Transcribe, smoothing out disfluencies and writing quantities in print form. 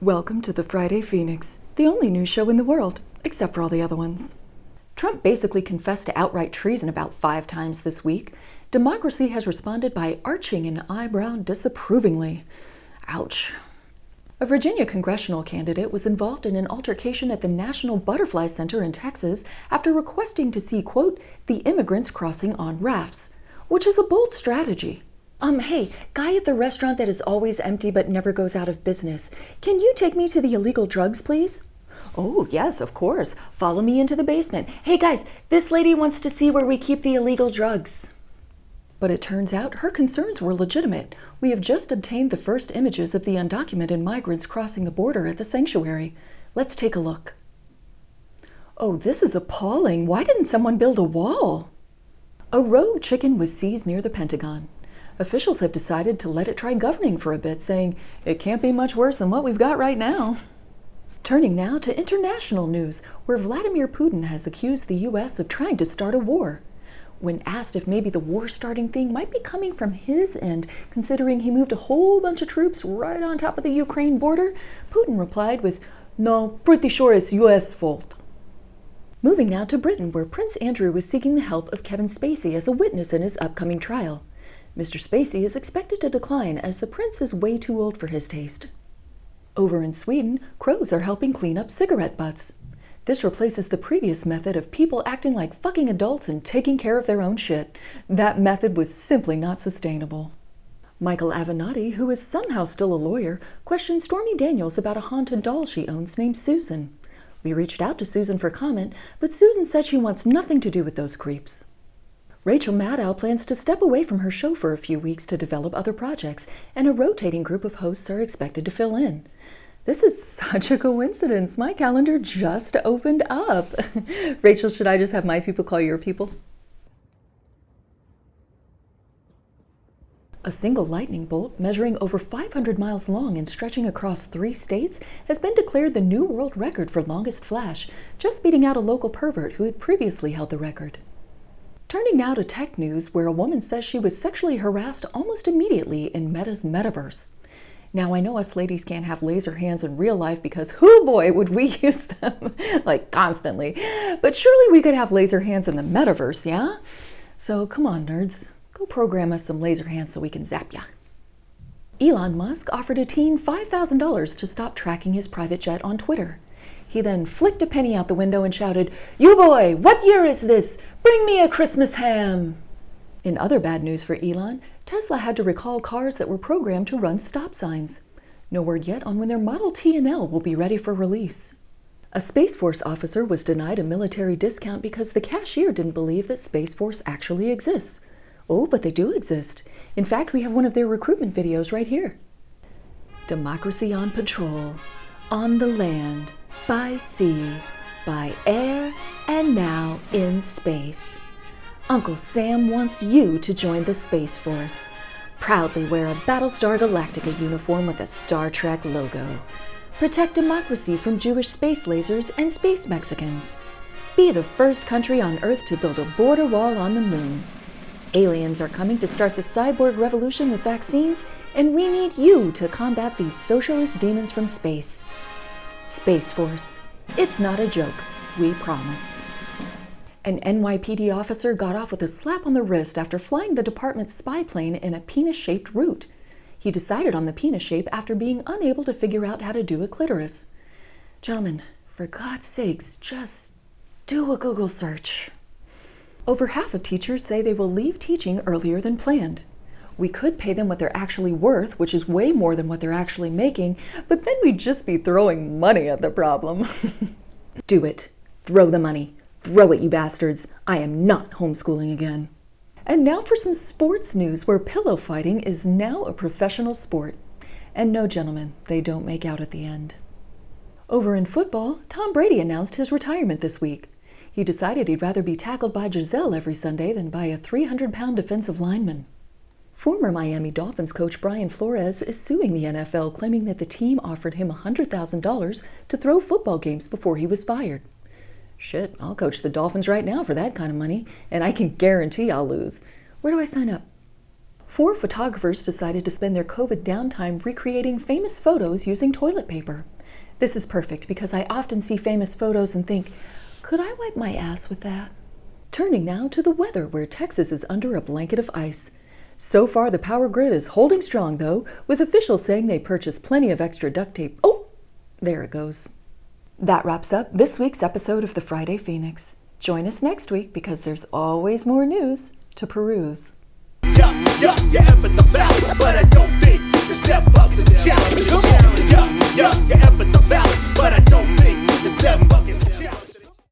Welcome to the Friday Fenix, the only news show in the world, except for all the other ones. Trump basically confessed to outright treason about 5 times this week. Democracy has responded by arching an eyebrow disapprovingly. Ouch. A Virginia congressional candidate was involved in an altercation at the National Butterfly Center in Texas after requesting to see, quote, the immigrants crossing on rafts, which is a bold strategy. Hey, guy at the restaurant that is always empty but never goes out of business. Can you take me to the illegal drugs, please? Oh, yes, of course. Follow me into the basement. Hey, guys, this lady wants to see where we keep the illegal drugs. But it turns out her concerns were legitimate. We have just obtained the first images of the undocumented migrants crossing the border at the sanctuary. Let's take a look. Oh, this is appalling. Why didn't someone build a wall? A rogue chicken was seized near the Pentagon. Officials have decided to let it try governing for a bit, saying it can't be much worse than what we've got right now. Turning now to international news, where Vladimir Putin has accused the U.S. of trying to start a war. When asked if maybe the war-starting thing might be coming from his end, considering he moved a whole bunch of troops right on top of the Ukraine border, Putin replied with, "No, pretty sure it's U.S. fault." Moving now to Britain, where Prince Andrew is seeking the help of Kevin Spacey as a witness in his upcoming trial. Mr. Spacey is expected to decline as the prince is way too old for his taste. Over in Sweden, crows are helping clean up cigarette butts. This replaces the previous method of people acting like fucking adults and taking care of their own shit. That method was simply not sustainable. Michael Avenatti, who is somehow still a lawyer, questioned Stormy Daniels about a haunted doll she owns named Susan. We reached out to Susan for comment, but Susan said she wants nothing to do with those creeps. Rachel Maddow plans to step away from her show for a few weeks to develop other projects, and a rotating group of hosts are expected to fill in. This is such a coincidence. My calendar just opened up. Rachel, should I just have my people call your people? A single lightning bolt measuring over 500 miles long and stretching across 3 states has been declared the new world record for longest flash, just beating out a local pervert who had previously held the record. Turning now to tech news, where a woman says she was sexually harassed almost immediately in Meta's metaverse. Now, I know us ladies can't have laser hands in real life because, hoo boy, would we use them, like constantly. But surely we could have laser hands in the metaverse, yeah? So come on, nerds. Go program us some laser hands so we can zap ya. Elon Musk offered a teen $5,000 to stop tracking his private jet on Twitter. He then flicked a penny out the window and shouted, "You boy, what year is this? Bring me a Christmas ham!" In other bad news for Elon, Tesla had to recall cars that were programmed to run stop signs. No word yet on when their Model T and L will be ready for release. A Space Force officer was denied a military discount because the cashier didn't believe that Space Force actually exists. Oh, but they do exist. In fact, we have one of their recruitment videos right here. Democracy on patrol, on the land, by sea, by air, and now in space. Uncle Sam wants you to join the Space Force. Proudly wear a Battlestar Galactica uniform with a Star Trek logo. Protect democracy from Jewish space lasers and space Mexicans. Be the first country on Earth to build a border wall on the moon. Aliens are coming to start the cyborg revolution with vaccines, and we need you to combat these socialist demons from space. Space Force. It's not a joke. We promise. An NYPD officer got off with a slap on the wrist after flying the department's spy plane in a penis-shaped route. He decided on the penis shape after being unable to figure out how to do a clitoris. Gentlemen, for God's sakes, just do a Google search. Over half of teachers say they will leave teaching earlier than planned. We could pay them what they're actually worth, which is way more than what they're actually making, but then we'd just be throwing money at the problem. Do it. Throw the money. Throw it, you bastards. I am not homeschooling again. And now for some sports news, where pillow fighting is now a professional sport. And no, gentlemen, they don't make out at the end. Over in football, Tom Brady announced his retirement this week. He decided he'd rather be tackled by Giselle every Sunday than by a 300-pound defensive lineman. Former Miami Dolphins coach Brian Flores is suing the NFL, claiming that the team offered him $100,000 to throw football games before he was fired. Shit, I'll coach the Dolphins right now for that kind of money, and I can guarantee I'll lose. Where do I sign up? 4 photographers decided to spend their COVID downtime recreating famous photos using toilet paper. This is perfect because I often see famous photos and think, could I wipe my ass with that? Turning now to the weather, where Texas is under a blanket of ice. So far, the power grid is holding strong, though, with officials saying they purchased plenty of extra duct tape. Oh, there it goes. That wraps up this week's episode of the Friday Fenix. Join us next week because there's always more news to peruse. Yeah,